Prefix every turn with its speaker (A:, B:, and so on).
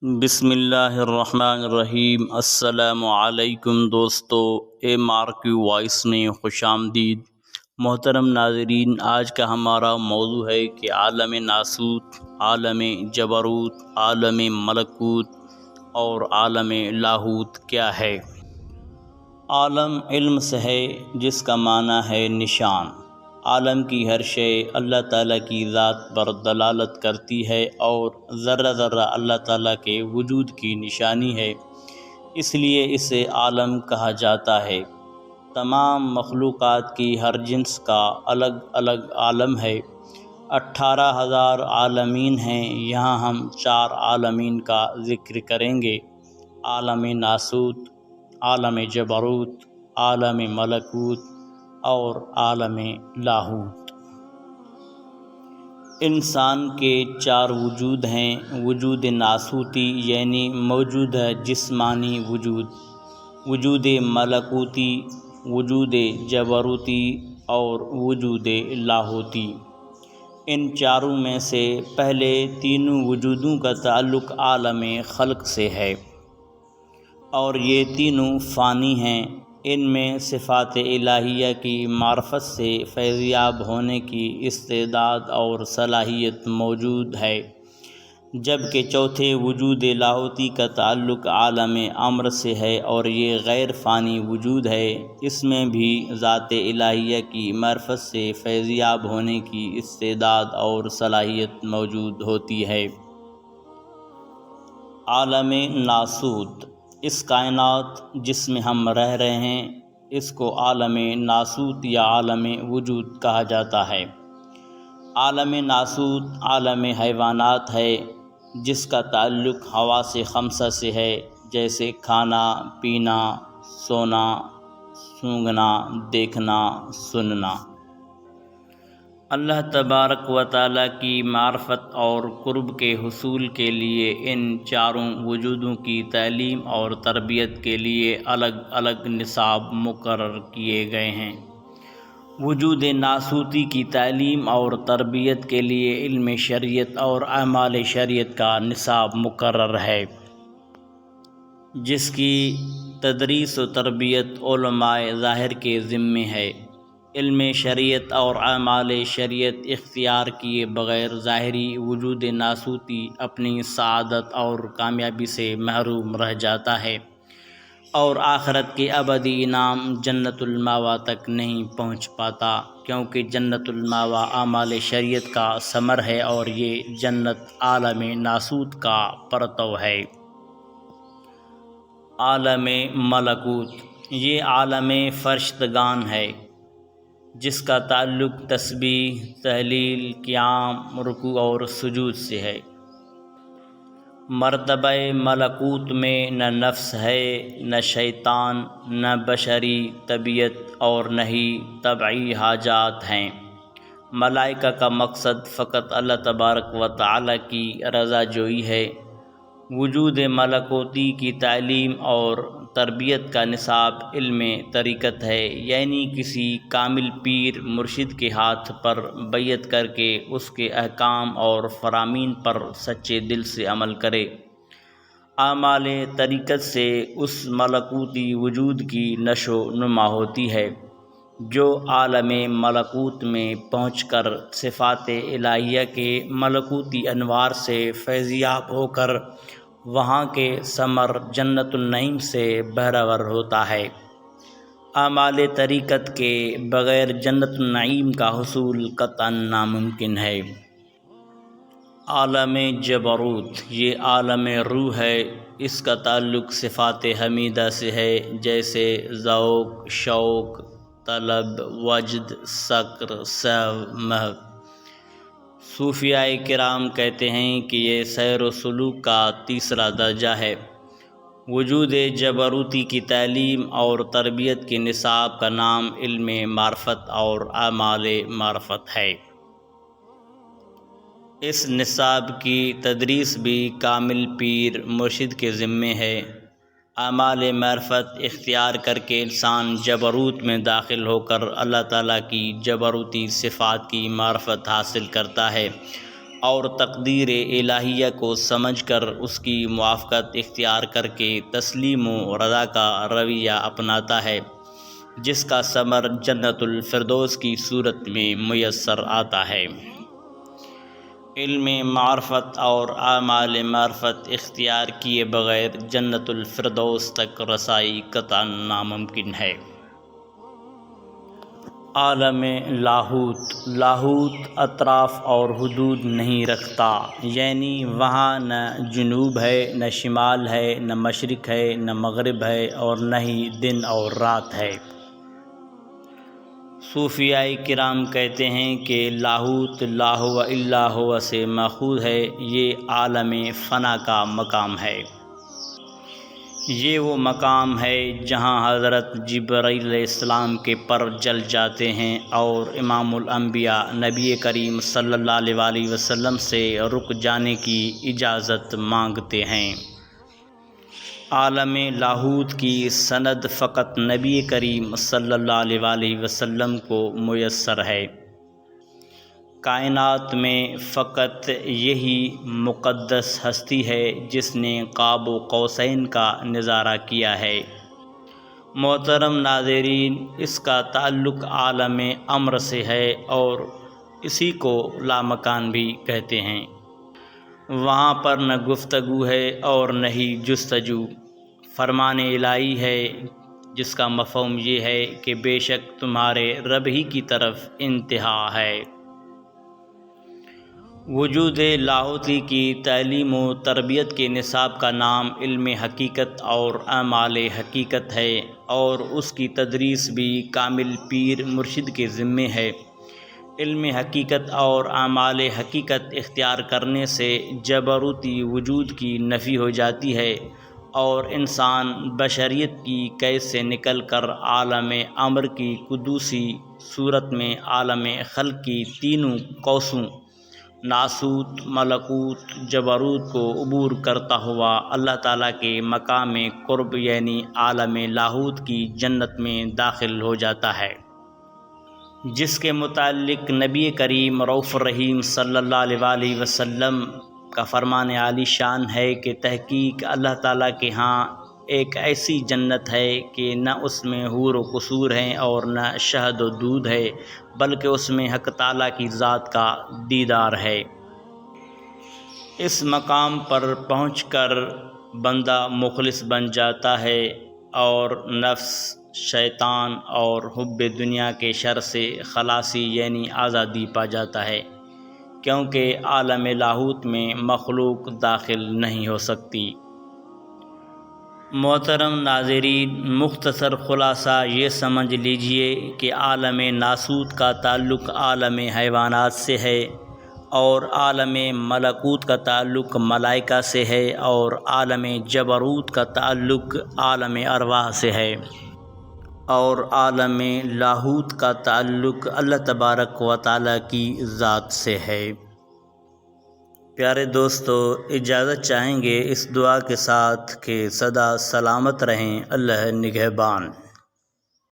A: بسم اللہ الرحمن الرحیم۔ السلام علیکم دوستو، اے مارکیو وائس میں خوش آمدید۔ محترم ناظرین، آج کا ہمارا موضوع ہے کہ عالم ناسوت، عالم جبروت، عالم ملکوت اور عالم لاہوت کیا ہے۔ عالم علم سے ہے، جس کا معنی ہے نشان۔ عالم کی ہر شے اللہ تعالیٰ کی ذات پر دلالت کرتی ہے اور ذرہ ذرہ اللہ تعالیٰ کے وجود کی نشانی ہے، اس لیے اسے عالم کہا جاتا ہے۔ تمام مخلوقات کی ہر جنس کا الگ الگ عالم ہے۔ 18,000 عالمین ہیں، یہاں ہم 4 عالمین کا ذکر کریں گے: عالم ناسوت، عالم جبروت، عالم ملکوت اور عالم لاہوت۔ انسان کے 4 وجود ہیں: وجود ناسوتی یعنی موجودہ جسمانی وجود، وجود ملکوتی، وجود جبروتی اور وجود لاہوتی۔ ان چاروں میں سے پہلے تینوں وجودوں کا تعلق عالم خلق سے ہے اور یہ تینوں فانی ہیں۔ ان میں صفات الہیہ کی معرفت سے فیضیاب ہونے کی استعداد اور صلاحیت موجود ہے، جبکہ چوتھے وجود لاہوتی کا تعلق عالم امر سے ہے اور یہ غیر فانی وجود ہے۔ اس میں بھی ذات الہیہ کی معرفت سے فیضیاب ہونے کی استعداد اور صلاحیت موجود ہوتی ہے۔ عالم ناسوت، اس کائنات جس میں ہم رہ رہے ہیں، اس کو عالم ناسوت یا عالم وجود کہا جاتا ہے۔ عالم ناسوت عالم حیوانات ہے، جس کا تعلق حواس خمسہ سے ہے، جیسے کھانا، پینا، سونا، سونگھنا، دیکھنا، سننا۔ اللہ تبارک و تعالیٰ کی معرفت اور قرب کے حصول کے لیے ان چاروں وجودوں کی تعلیم اور تربیت کے لیے الگ الگ نصاب مقرر کیے گئے ہیں۔ وجود ناسوتی کی تعلیم اور تربیت کے لیے علم شریعت اور اعمال شریعت کا نصاب مقرر ہے، جس کی تدریس و تربیت علماء ظاہر کے ذمے ہے۔ علم شریعت اور اعمال شریعت اختیار کیے بغیر ظاہری وجود ناسوتی اپنی سعادت اور کامیابی سے محروم رہ جاتا ہے اور آخرت کے ابدی انعام جنت المأویٰ تک نہیں پہنچ پاتا، کیونکہ جنت المأویٰ اعمال شریعت کا ثمر ہے اور یہ جنت عالم ناسوت کا پرتو ہے۔ عالم ملکوت، یہ عالم فرشتگان ہے، جس کا تعلق تسبیح، تہلیل، قیام، رکوع اور سجود سے ہے۔ مرتبہ ملکوت میں نہ نفس ہے، نہ شیطان، نہ بشری طبیعت اور نہ ہی طبعی حاجات ہیں۔ ملائکہ کا مقصد فقط اللہ تبارک و تعالیٰ کی رضا جوئی ہے۔ وجود ملکوتی کی تعلیم اور تربیت کا نصاب علم طریقت ہے، یعنی کسی کامل پیر مرشد کے ہاتھ پر بیعت کر کے اس کے احکام اور فرامین پر سچے دل سے عمل کرے۔ اعمال طریقت سے اس ملکوتی وجود کی نشو و نما ہوتی ہے، جو عالم ملکوت میں پہنچ کر صفات الہیہ کے ملکوتی انوار سے فیضیاب ہو کر وہاں کے ثمر جنت النعیم سے بہرور ہوتا ہے۔ اعمال طریقت کے بغیر جنت النعیم کا حصول قطعاً ناممکن ہے۔ عالم جبروت، یہ عالم روح ہے، اس کا تعلق صفات حمیدہ سے ہے، جیسے ذوق، شوق، طلب، وجد، سکر، سہو، محو۔ صوفیاء کرام کہتے ہیں کہ یہ سیر و سلوک کا تیسرا درجہ ہے۔ وجود جبروتی کی تعلیم اور تربیت کے نصاب کا نام علم معرفت اور اعمال معرفت ہے۔ اس نصاب کی تدریس بھی کامل پیر مرشد کے ذمے ہے۔ اعمال معرفت اختیار کر کے انسان جبروت میں داخل ہو کر اللہ تعالیٰ کی جبروتی صفات کی معرفت حاصل کرتا ہے اور تقدیر الہیہ کو سمجھ کر اس کی موافقت اختیار کر کے تسلیم و رضا کا رویہ اپناتا ہے، جس کا ثمر جنت الفردوس کی صورت میں میسر آتا ہے۔ علم معرفت اور اعمال معرفت اختیار کیے بغیر جنت الفردوس تک رسائی قطعاً ناممکن ہے۔ عالم لاہوت اطراف اور حدود نہیں رکھتا، یعنی وہاں نہ جنوب ہے، نہ شمال ہے، نہ مشرق ہے، نہ مغرب ہے، اور نہ ہی دن اور رات ہے۔ صوفیاء کرام کہتے ہیں کہ لاہوت لا ہوا الا ہوا سے ماخوذ ہے، یہ عالم فنا کا مقام ہے۔ یہ وہ مقام ہے جہاں حضرت جبرائیل علیہ السلام کے پر جل جاتے ہیں اور امام الانبیاء نبی کریم صلی اللہ علیہ وآلہ وسلم سے رک جانے کی اجازت مانگتے ہیں۔ عالم لاہوت کی سند فقط نبی کریم صلی اللہ علیہ وآلہ وسلم کو میسر ہے۔ کائنات میں فقط یہی مقدس ہستی ہے جس نے قاب قوسین کا نظارہ کیا ہے۔ محترم ناظرین، اس کا تعلق عالم امر سے ہے اور اسی کو لامکان بھی کہتے ہیں۔ وہاں پر نہ گفتگو ہے اور نہ ہی جستجو، فرمان الہی ہے جس کا مفہوم یہ ہے کہ بے شک تمہارے رب ہی کی طرف انتہا ہے۔ وجود لاہوتی کی تعلیم و تربیت کے نصاب کا نام علم حقیقت اور اعمال حقیقت ہے، اور اس کی تدریس بھی کامل پیر مرشد کے ذمے ہے۔ علم حقیقت اور اعمال حقیقت اختیار کرنے سے جبروتی وجود کی نفی ہو جاتی ہے اور انسان بشریت کی قید سے نکل کر عالم امر کی قدوسی صورت میں عالم خلق کی تینوں قوسوں ناسوت، ملکوت، جبروت کو عبور کرتا ہوا اللہ تعالیٰ کے مقام قرب یعنی عالم لاہوت کی جنت میں داخل ہو جاتا ہے، جس کے متعلق نبی کریم رؤوف الرحیم صلی اللہ علیہ وآلہ وسلم کا فرمان عالی شان ہے کہ تحقیق اللہ تعالیٰ کے ہاں ایک ایسی جنت ہے کہ نہ اس میں حور و قصور ہیں اور نہ شہد و دودھ ہے، بلکہ اس میں حق تعالیٰ کی ذات کا دیدار ہے۔ اس مقام پر پہنچ کر بندہ مخلص بن جاتا ہے اور نفس، شیطان اور حب دنیا کے شر سے خلاصی یعنی آزادی پا جاتا ہے، کیونکہ عالم لاہوت میں مخلوق داخل نہیں ہو سکتی۔ محترم ناظرین، مختصر خلاصہ یہ سمجھ لیجئے کہ عالم ناسوت کا تعلق عالم حیوانات سے ہے، اور عالم ملکوت کا تعلق ملائکہ سے ہے، اور عالم جبروت کا تعلق عالم ارواح سے ہے، اور عالم لاہوت کا تعلق اللہ تبارک و تعالیٰ کی ذات سے ہے۔ پیارے دوستو، اجازت چاہیں گے اس دعا کے ساتھ کہ سدا سلامت رہیں، اللہ نگہبان۔